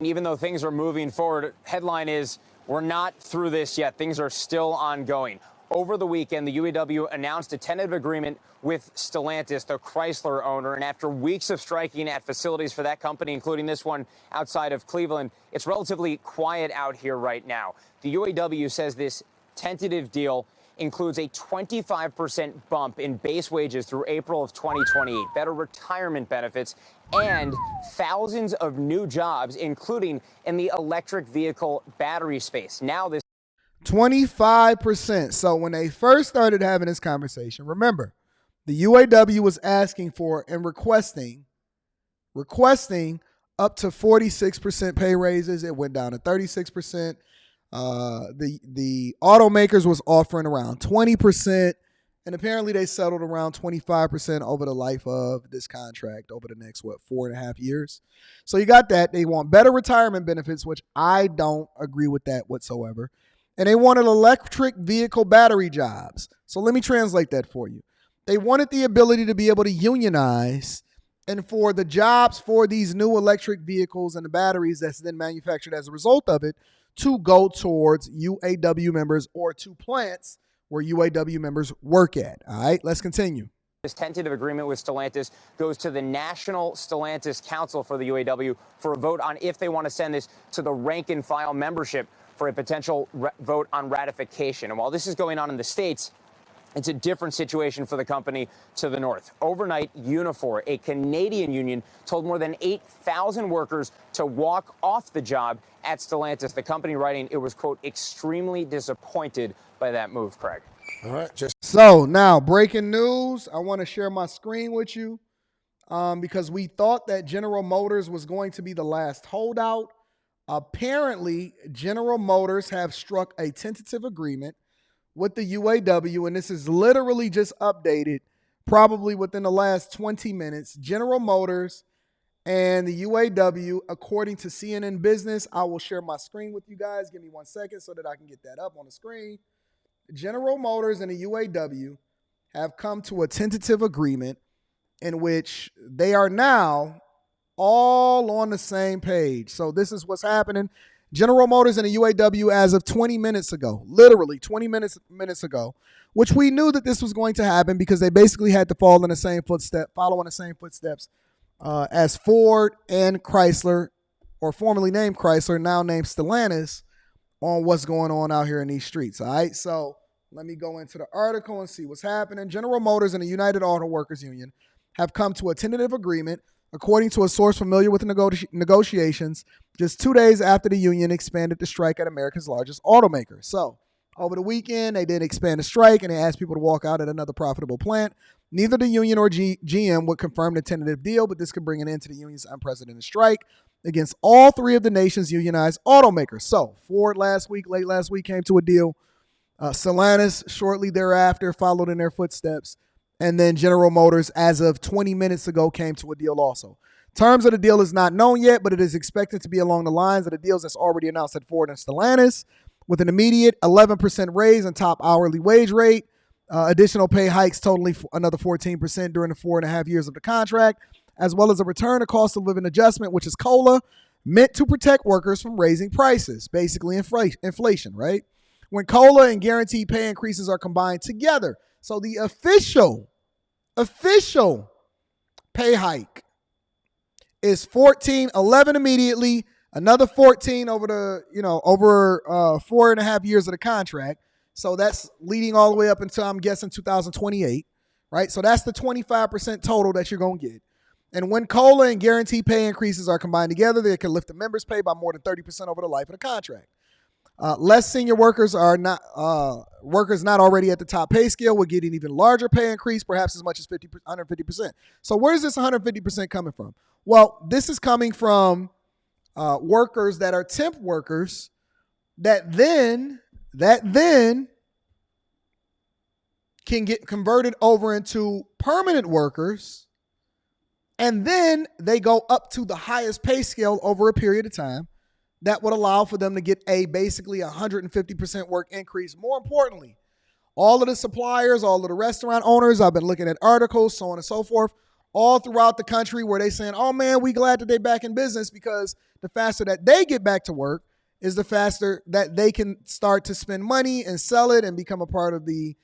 Even though things are moving forward, headline is, we're not through this yet. Things are still ongoing. Over the weekend, the UAW announced a tentative agreement with Stellantis, the Chrysler owner. And after weeks of striking at facilities for that company, including this one outside of Cleveland, it's relatively quiet out here right now. The UAW says this tentative deal includes a 25% bump in base wages through April of 2028, better retirement benefits, and thousands of new jobs, including in the electric vehicle battery space. Now this 25%. So when they first started having this conversation, remember, the UAW was asking for and requesting up to 46% pay raises. It went down to 36%. The automakers was offering around 20%, and apparently they settled around 25% over the life of this contract over the next, 4.5 years. So you got that. They want better retirement benefits, which I don't agree with that whatsoever. And they wanted electric vehicle battery jobs. So let me translate that for you. They wanted the ability to be able to unionize, and for the jobs for these new electric vehicles and the batteries that's then manufactured as a result of it to go towards UAW members or to plants where UAW members work at. All right, let's continue. This tentative agreement with Stellantis goes to the National Stellantis Council for the UAW for a vote on if they want to send this to the rank and file membership for a potential vote on ratification. And while this is going on in the States, it's a different situation for the company to the north. Overnight, Unifor, a Canadian union, told more than 8,000 workers to walk off the job at Stellantis. The company writing it was, quote, extremely disappointed by that move, Craig. All right. So now, breaking news. I want to share my screen with you because we thought that General Motors was going to be the last holdout. Apparently, General Motors have struck a tentative agreement with the UAW, and this is literally just updated probably within the last 20 minutes. General Motors and the UAW, according to CNN Business, I will share my screen with you guys. Give me 1 second so that I can get that up on the screen. General Motors and the UAW have come to a tentative agreement in which they are now all on the same page. So this is what's happening. General Motors and the UAW, as of 20 minutes ago, literally 20 minutes ago, which we knew that this was going to happen because they basically had to follow in the same footsteps as Ford and Chrysler, or formerly named Chrysler, now named Stellantis, on what's going on out here in these streets. All right, so let me go into the article and see what's happening. General Motors and the United Auto Workers Union have come to a tentative agreement, according to a source familiar with the negotiations, just 2 days after the union expanded the strike at America's largest automaker. So over the weekend, they did expand the strike, and they asked people to walk out at another profitable plant. Neither the union or GM would confirm the tentative deal, but this could bring an end to the union's unprecedented strike against all three of the nation's unionized automakers. So Ford late last week, came to a deal. Stellantis shortly thereafter followed in their footsteps. And then General Motors, as of 20 minutes ago, came to a deal also. Terms of the deal is not known yet, but it is expected to be along the lines of the deals that's already announced at Ford and Stellantis, with an immediate 11% raise in top hourly wage rate, additional pay hikes totaling another 14% during the 4.5 years of the contract, as well as a return to cost of living adjustment, which is COLA, meant to protect workers from raising prices, basically inflation, right? When COLA and guaranteed pay increases are combined together. So the official pay hike is 11 immediately, another 14 over 4.5 years of the contract. So that's leading all the way up until, I'm guessing, 2028, right? So that's the 25% total that you're going to get. And when COLA and guaranteed pay increases are combined together, they can lift the members' pay by more than 30% over the life of the contract. Less senior workers not already at the top pay scale will get an even larger pay increase, perhaps as much as 150%. So where is this 150% coming from? Well, this is coming from workers that are temp workers that then can get converted over into permanent workers, and then they go up to the highest pay scale over a period of time. That would allow for them to get basically 150% work increase. More importantly, all of the suppliers, all of the restaurant owners, I've been looking at articles, so on and so forth, all throughout the country where they saying, oh man, we glad that they back in business, because the faster that they get back to work is the faster that they can start to spend money and sell it and become a part of the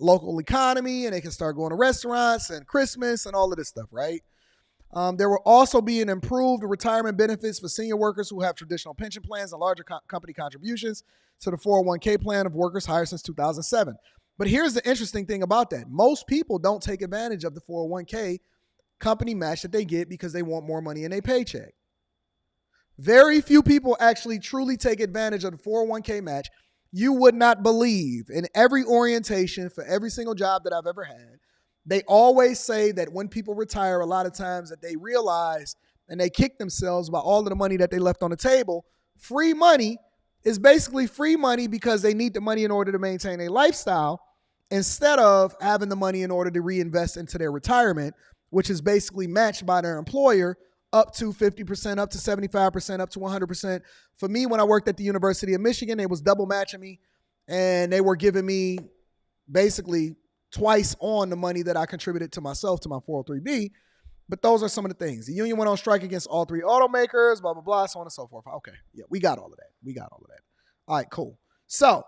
local economy, and they can start going to restaurants and Christmas and all of this stuff, right? There will also be an improved retirement benefits for senior workers who have traditional pension plans and larger company contributions to the 401k plan of workers hired since 2007. But here's the interesting thing about that. Most people don't take advantage of the 401k company match that they get because they want more money in their paycheck. Very few people actually truly take advantage of the 401k match. You would not believe, in every orientation for every single job that I've ever had, they always say that when people retire, a lot of times that they realize and they kick themselves by all of the money that they left on the table. Free money is basically free money because they need the money in order to maintain a lifestyle, instead of having the money in order to reinvest into their retirement, which is basically matched by their employer up to 50%, up to 75%, up to 100%. For me, when I worked at the University of Michigan, they was double matching me, and they were giving me basically twice on the money that I contributed to myself, to my 403B. But those are some of the things. The union went on strike against all three automakers, blah, blah, blah, so on and so forth. Okay, yeah, we got all of that. All right, cool. So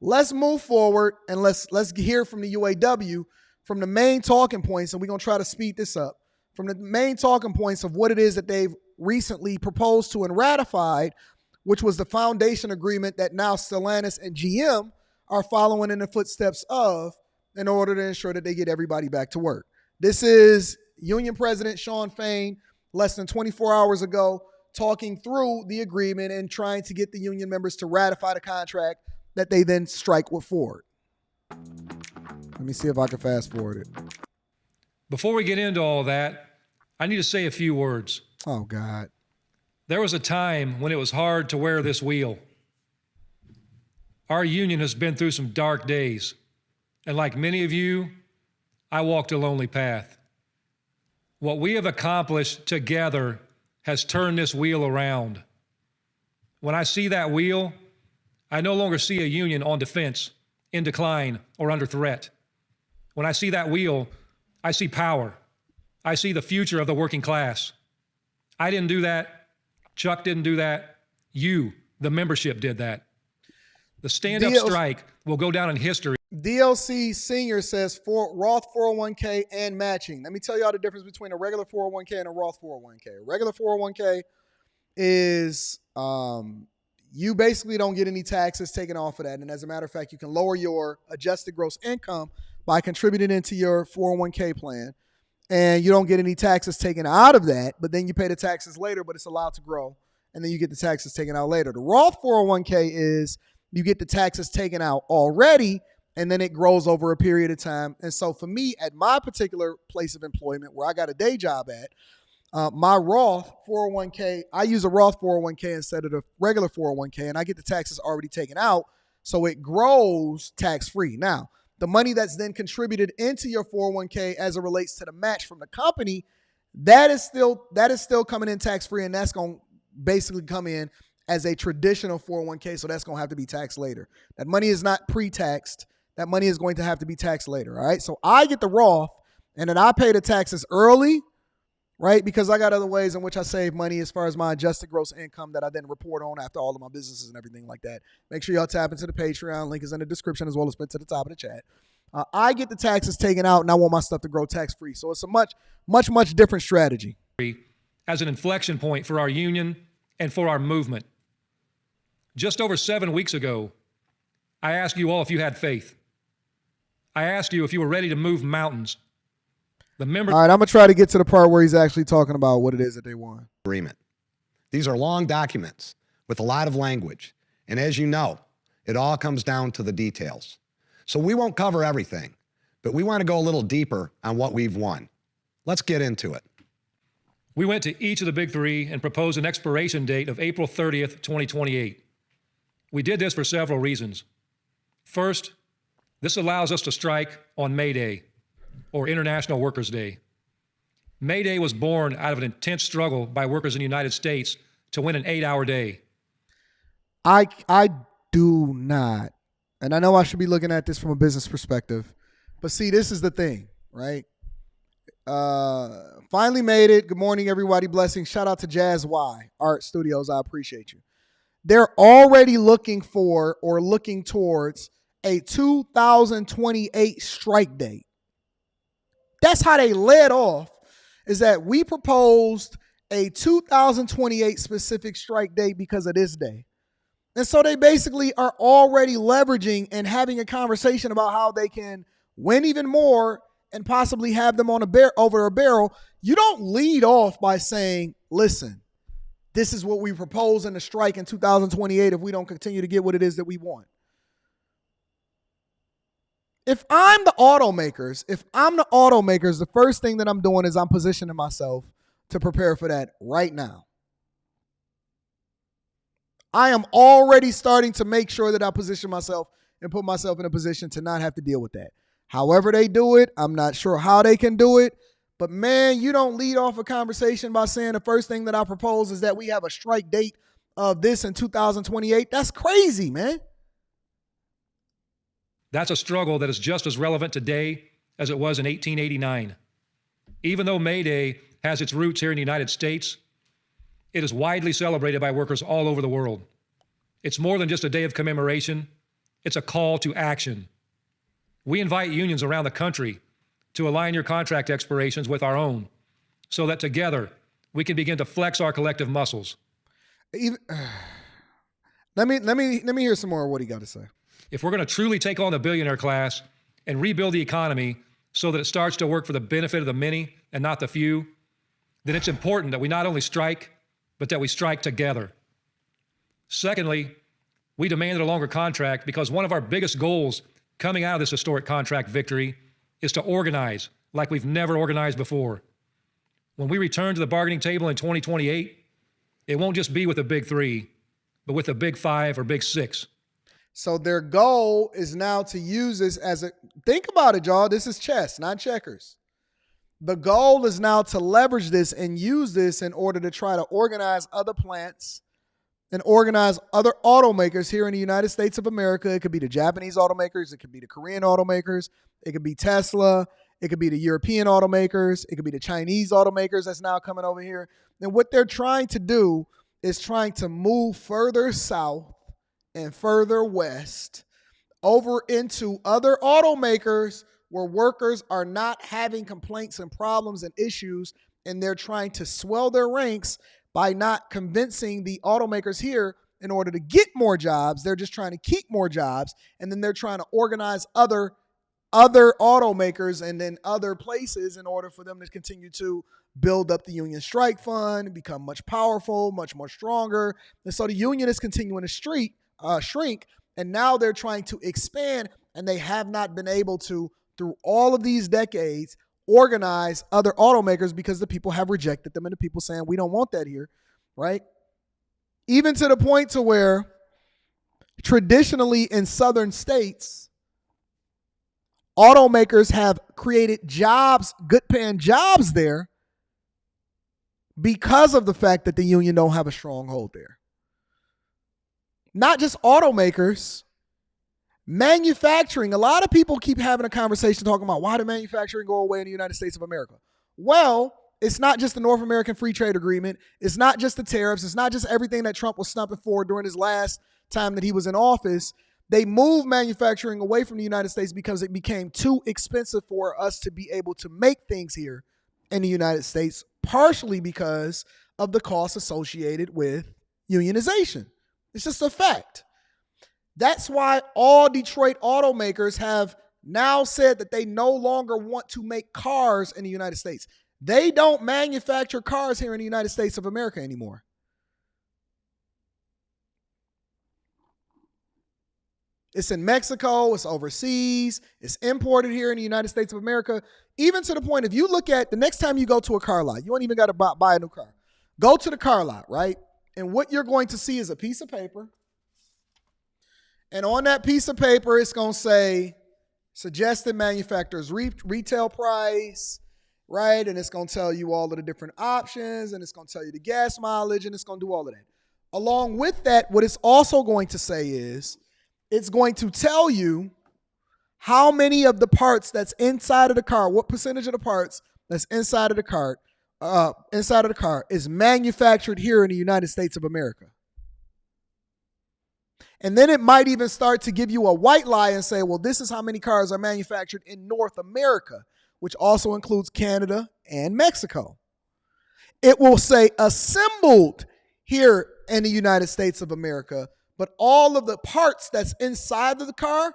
let's move forward, and let's hear from the UAW, from the main talking points, and we're going to try to speed this up, from the main talking points of what it is that they've recently proposed to and ratified, which was the foundation agreement that now Stellantis and GM are following in the footsteps of, in order to ensure that they get everybody back to work. This is Union President Shawn Fain, less than 24 hours ago, talking through the agreement and trying to get the union members to ratify the contract that they then strike with Ford. Let me see if I can fast forward it. Before we get into all that, I need to say a few words. Oh, God. There was a time when it was hard to wear this wheel. Our union has been through some dark days. And like many of you, I walked a lonely path. What we have accomplished together has turned this wheel around. When I see that wheel, I no longer see a union on defense, in decline, or under threat. When I see that wheel, I see power. I see the future of the working class. I didn't do that. Chuck didn't do that. You, the membership, did that. The stand-up strike will go down in history. DLC Senior says Roth 401k and matching. Let me tell y'all the difference between a regular 401k and a Roth 401k. A regular 401k is you basically don't get any taxes taken off of that. And as a matter of fact, you can lower your adjusted gross income by contributing into your 401k plan. And you don't get any taxes taken out of that, but then you pay the taxes later, but it's allowed to grow. And then you get the taxes taken out later. The Roth 401k is you get the taxes taken out already, and then it grows over a period of time. And so for me, at my particular place of employment where I got a day job at, my Roth 401k, I use a Roth 401k instead of the regular 401k, and I get the taxes already taken out, so it grows tax-free. Now, the money that's then contributed into your 401k as it relates to the match from the company, that is still coming in tax-free, and that's going to basically come in as a traditional 401k, so that's going to have to be taxed later. That money is not pre-taxed. That money is going to have to be taxed later, all right? So I get the Roth, and then I pay the taxes early, right? Because I got other ways in which I save money as far as my adjusted gross income that I then report on after all of my businesses and everything like that. Make sure y'all tap into the Patreon. Link is in the description as well as put to the top of the chat. I get the taxes taken out, and I want my stuff to grow tax-free. So it's a much different strategy. As an inflection point for our union and for our movement. Just over 7 weeks ago, I asked you all if you had faith. I asked you if you were ready to move mountains. All right, I'm going to try to get to the part where he's actually talking about what it is that they want. Agreement. These are long documents with a lot of language. And as you know, it all comes down to the details. So we won't cover everything, but we want to go a little deeper on what we've won. Let's get into it. We went to each of the big three and proposed an expiration date of April 30th, 2028. We did this for several reasons. First, this allows us to strike on May Day, or International Workers' Day. May Day was born out of an intense struggle by workers in the United States to win an 8-hour day. I do not, and I know I should be looking at this from a business perspective, but see, this is the thing, right? Finally made it. Good morning, everybody. Blessings. Shout out to Jazz Y Art Studios. I appreciate you. They're already looking for or looking towards a 2028 strike date. That's how they led off, is that we proposed a 2028 specific strike date because of this day. And so they basically are already leveraging and having a conversation about how they can win even more and possibly have them on over a barrel. You don't lead off by saying, listen, this is what we propose in the strike in 2028 if we don't continue to get what it is that we want. If I'm the automakers, the first thing that I'm doing is I'm positioning myself to prepare for that right now. I am already starting to make sure that I position myself and put myself in a position to not have to deal with that. However they do it, I'm not sure how they can do it. But man, you don't lead off a conversation by saying the first thing that I propose is that we have a strike date of this in 2028. That's crazy, man. That's a struggle that is just as relevant today as it was in 1889. Even though May Day has its roots here in the United States, it is widely celebrated by workers all over the world. It's more than just a day of commemoration. It's a call to action. We invite unions around the country to align your contract expirations with our own so that together we can begin to flex our collective muscles. Let me hear some more of what he got to say. If we're going to truly take on the billionaire class and rebuild the economy so that it starts to work for the benefit of the many and not the few, then it's important that we not only strike, but that we strike together. Secondly, we demanded a longer contract because one of our biggest goals coming out of this historic contract victory is to organize like we've never organized before. When we return to the bargaining table in 2028, it won't just be with the big three, but with the big five or big six. So their goal is now to use this as a, think about it, y'all. This is chess, not checkers. The goal is now to leverage this and use this in order to try to organize other plants and organize other automakers here in the United States of America. It could be the Japanese automakers. It could be the Korean automakers. It could be Tesla. It could be the European automakers. It could be the Chinese automakers that's now coming over here. And what they're trying to do is trying to move further south and further west over into other automakers where workers are not having complaints and problems and issues, and they're trying to swell their ranks by not convincing the automakers here in order to get more jobs. They're just trying to keep more jobs, and then they're trying to organize other automakers and then other places in order for them to continue to build up the union strike fund, become much powerful, much more stronger. And so the union is continuing to shrink, and now they're trying to expand, and they have not been able to, through all of these decades, organize other automakers because the people have rejected them and the people saying, we don't want that here, right? Even to the point to where traditionally in southern states, automakers have created jobs, good paying jobs there because of the fact that the union don't have a stronghold there. Not just automakers, manufacturing. A lot of people keep having a conversation talking about why did manufacturing go away in the United States of America? Well, it's not just the North American Free Trade Agreement. It's not just the tariffs. It's not just everything that Trump was stumping for during his last time that he was in office. They moved manufacturing away from the United States because it became too expensive for us to be able to make things here in the United States, partially because of the costs associated with unionization. It's just a fact. That's why all Detroit automakers have now said that they no longer want to make cars in the United States. They don't manufacture cars here in the United States of America anymore. It's in Mexico, it's overseas, it's imported here in the United States of America, even to the point, if you look at the next time you go to a car lot, you don't even got to buy a new car. Go to the car lot, right? And what you're going to see is a piece of paper. And on that piece of paper, it's going to say suggested manufacturer's retail price, right? And it's going to tell you all of the different options, and it's going to tell you the gas mileage, and it's going to do all of that. Along with that, what it's also going to say is it's going to tell you how many of the parts that's inside of the car, what percentage of the parts that's inside of the car, is manufactured here in the United States of America. And then it might even start to give you a white lie and say, well, this is how many cars are manufactured in North America, which also includes Canada and Mexico. It will say assembled here in the United States of America, but all of the parts that's inside of the car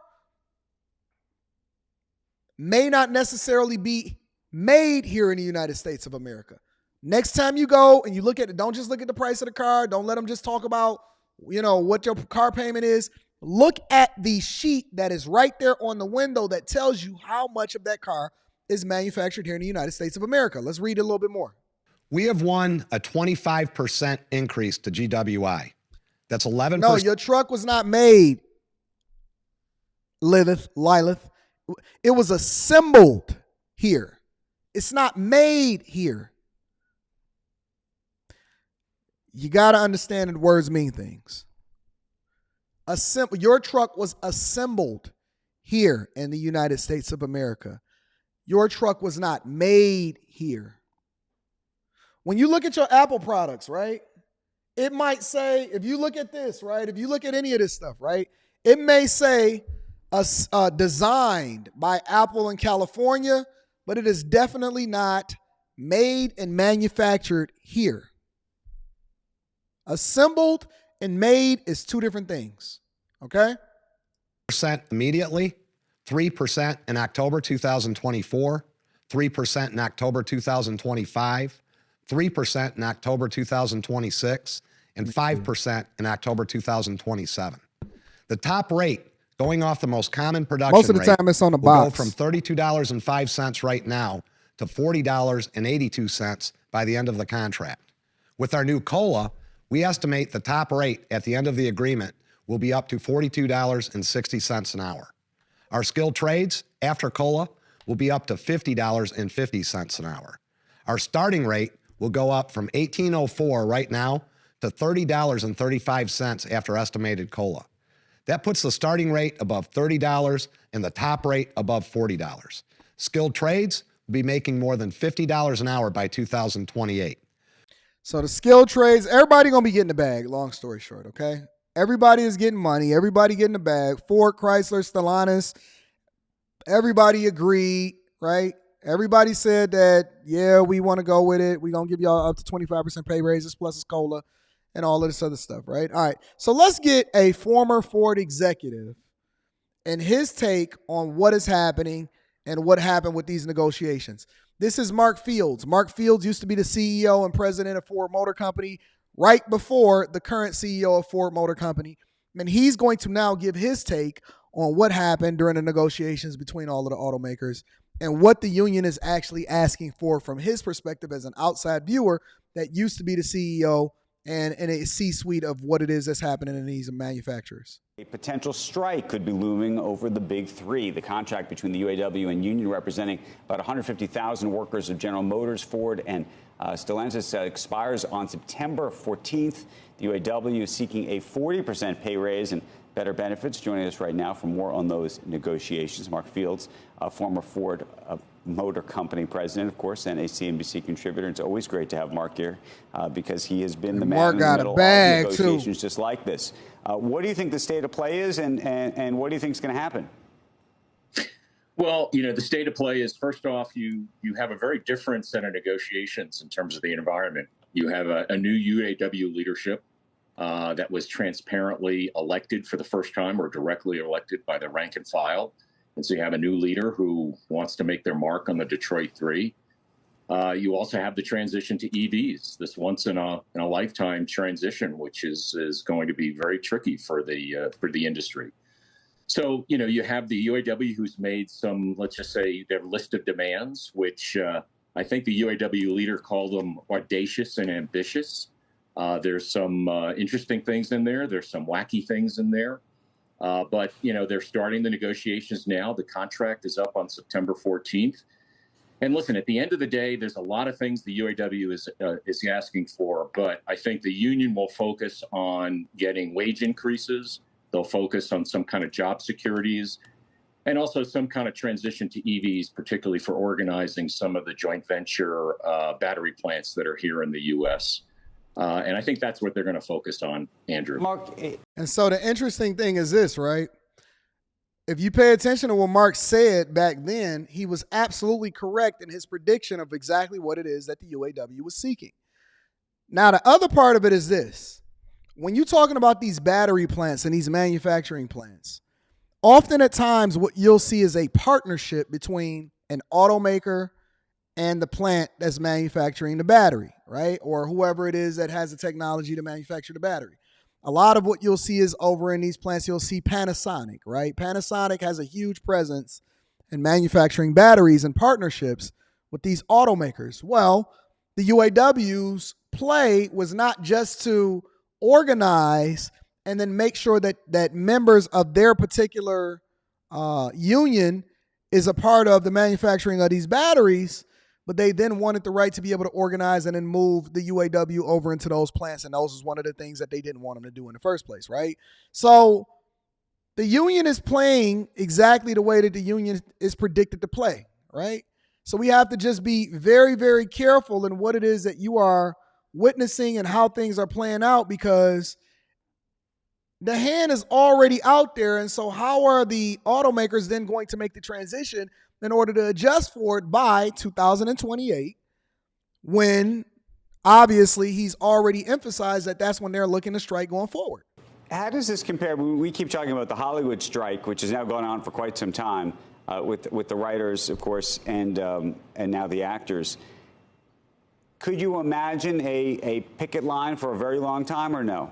may not necessarily be made here in the United States of America. Next time you go and you look at it, don't just look at the price of the car. Don't let them just talk about, what your car payment is. Look at the sheet that is right there on the window that tells you how much of that car is manufactured here in the United States of America. Let's read it a little bit more. We have won a 25% increase to GWI. That's 11%. No, your truck was not made, Lilith. It was assembled here. It's not made here. You got to understand that words mean things. Your truck was assembled here in the United States of America. Your truck was not made here. When you look at your Apple products, right, it might say, if you look at this, right, if you look at any of this stuff, right, it may say designed by Apple in California, but it is definitely not made and manufactured here. Assembled and made is two different things, okay? % immediately, 3% in October 2024, 3% in October 2025, 3% in October 2026, and 5% in October 2027. The top rate, going off the most common production most of the time it's on the box, will go from $32.05 right now to $40.82 by the end of the contract. With our new COLA, we estimate the top rate at the end of the agreement will be up to $42.60 an hour. Our skilled trades, after COLA, will be up to $50.50 an hour. Our starting rate will go up from $18.04 right now to $30.35 after estimated COLA. That puts the starting rate above $30 and the top rate above $40. Skilled trades will be making more than $50 an hour by 2028. So the skilled trades, everybody going to be getting the bag, long story short, okay? Everybody is getting money. Everybody getting the bag. Ford, Chrysler, Stellantis, everybody agreed, right? Everybody said that, yeah, we want to go with it. We're going to give y'all up to 25% pay raises plus a COLA and all of this other stuff, right? All right, so let's get a former Ford executive and his take on what is happening and what happened with these negotiations. This is Mark Fields. Mark Fields used to be the CEO and president of Ford Motor Company right before the current CEO of Ford Motor Company. And he's going to now give his take on what happened during the negotiations between all of the automakers and what the union is actually asking for from his perspective as an outside viewer that used to be the CEO and a C-suite of what it is that's happening in these manufacturers. A potential strike could be looming over the big three. The contract between the UAW and union representing about 150,000 workers of General Motors, Ford, and Stellantis expires on September 14th. The UAW is seeking a 40% pay raise and better benefits. Joining us right now for more on those negotiations, Mark Fields, a former Ford Motor Company president, of course, and a CNBC contributor. It's always great to have Mark here because he has been the man in the middle of negotiations just like this. What do you think the state of play is, and what do you think is going to happen? Well, the state of play is, first off, you have a very different set of negotiations in terms of the environment. You have a new UAW leadership that was transparently elected for the first time or directly elected by the rank and file. And so you have a new leader who wants to make their mark on the Detroit 3. You also have the transition to EVs, this once in a lifetime transition, which is going to be very tricky for the industry. So, you have the UAW who's made some, let's just say, their list of demands, which I think the UAW leader called them audacious and ambitious. There's some interesting things in there. There's some wacky things in there. But, they're starting the negotiations now. The contract is up on September 14th. And listen, at the end of the day, there's a lot of things the UAW is asking for. But I think the union will focus on getting wage increases. They'll focus on some kind of job securities. and also some kind of transition to EVs, particularly for organizing some of the joint venture battery plants that are here in the U.S. And I think that's what they're going to focus on, Andrew. Mark, And so the interesting thing is this, right? If you pay attention to what Mark said back then, he was absolutely correct in his prediction of exactly what it is that the UAW was seeking. Now, the other part of it is this. When you're talking about these battery plants and these manufacturing plants, often at times what you'll see is a partnership between an automaker and the plant that's manufacturing the battery, right? Or whoever it is that has the technology to manufacture the battery. A lot of what you'll see is over in these plants, you'll see Panasonic, right? Panasonic has a huge presence in manufacturing batteries and partnerships with these automakers. Well, the UAW's play was not just to organize and then make sure that members of their particular union is a part of the manufacturing of these batteries, but they then wanted the right to be able to organize and then move the UAW over into those plants, and those was one of the things that they didn't want them to do in the first place, right? So the union is playing exactly the way that the union is predicted to play, right? So we have to just be very, very careful in what it is that you are witnessing and how things are playing out, because the hand is already out there. And so how are the automakers then going to make the transition in order to adjust for it by 2028, when obviously he's already emphasized that that's when they're looking to strike going forward? how does this compare? We keep talking about the Hollywood strike, which has now gone on for quite some time with the writers, of course, and now the actors. Could you imagine a picket line for a very long time, or no?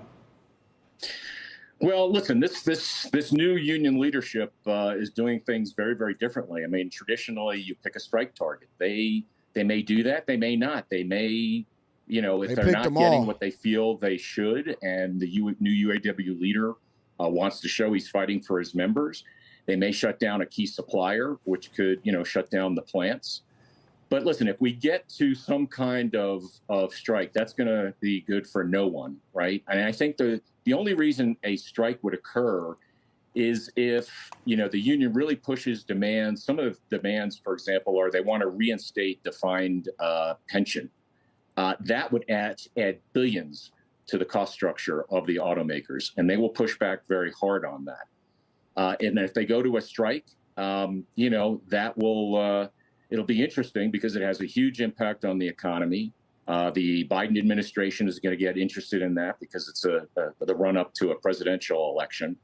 Well, listen, this new union leadership is doing things very, very differently. I mean, traditionally, you pick a strike target. They may do that. They may not. They may, if they're not getting what they feel they should, and the new UAW leader wants to show he's fighting for his members, they may shut down a key supplier, which could, shut down the plants. But listen, if we get to some kind of strike, that's going to be good for no one, right? And I think the only reason a strike would occur is if, the union really pushes demands. Some of the demands, for example, are they want to reinstate defined pension. That would add billions to the cost structure of the automakers, and they will push back very hard on that. And if they go to a strike, that will... it'll be interesting because it has a huge impact on the economy. The Biden administration is going to get interested in that because it's the run-up to a presidential election.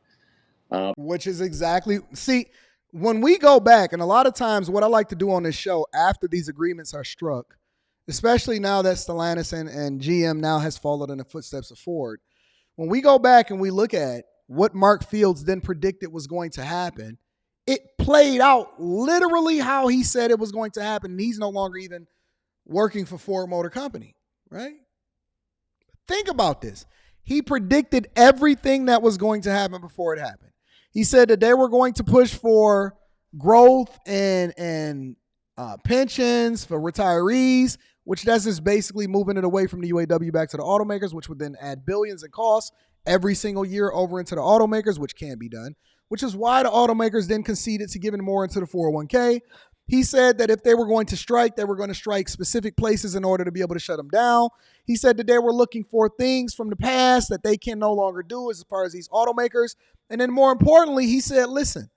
Which is exactly, see, when we go back, and a lot of times what I like to do on this show after these agreements are struck, especially now that Stellantis and GM now has followed in the footsteps of Ford, when we go back and we look at what Mark Fields then predicted was going to happen, it played out literally how he said it was going to happen. And he's no longer even working for Ford Motor Company, right? Think about this. He predicted everything that was going to happen before it happened. He said that they were going to push for growth and pensions for retirees, which that's just basically moving it away from the UAW back to the automakers, which would then add billions in costs every single year over into the automakers, which can be done, which is why the automakers then conceded to giving more into the 401k. He said that if they were going to strike, they were going to strike specific places in order to be able to shut them down. He said that they were looking for things from the past that they can no longer do as far as these automakers. And then more importantly, he said, listen,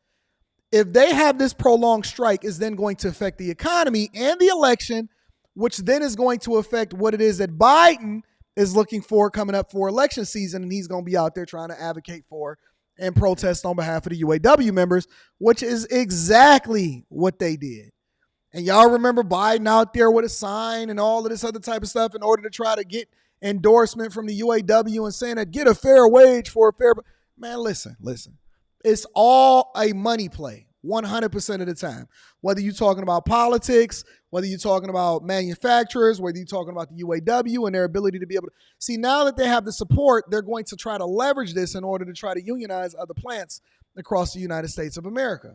if they have this prolonged strike, is then going to affect the economy and the election, which then is going to affect what it is that Biden is looking for coming up for election season. And he's going to be out there trying to advocate for and protest on behalf of the UAW members, which is exactly what they did. And y'all remember Biden out there with a sign and all of this other type of stuff in order to try to get endorsement from the UAW and saying that get a fair wage for a fair... Man, listen. It's all a money play 100% of the time. Whether you're talking about politics, whether you're talking about manufacturers, whether you're talking about the UAW and their ability to be able to... See, now that they have the support, they're going to try to leverage this in order to try to unionize other plants across the United States of America.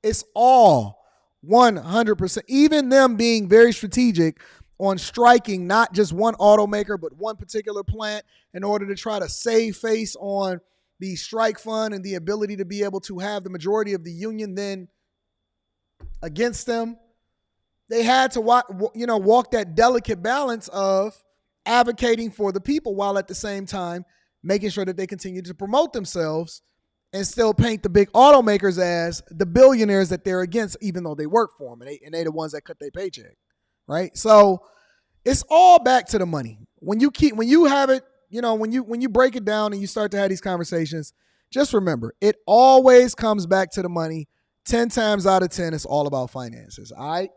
It's all 100%. Even them being very strategic on striking not just one automaker, but one particular plant in order to try to save face on the strike fund and the ability to be able to have the majority of the union then against them. They had to walk that delicate balance of advocating for the people while at the same time making sure that they continue to promote themselves and still paint the big automakers as the billionaires that they're against, even though they work for them and they the ones that cut their paycheck, right? So it's all back to the money. When you have it, when you break it down and you start to have these conversations, just remember, it always comes back to the money. 10 times out of 10, it's all about finances, all right?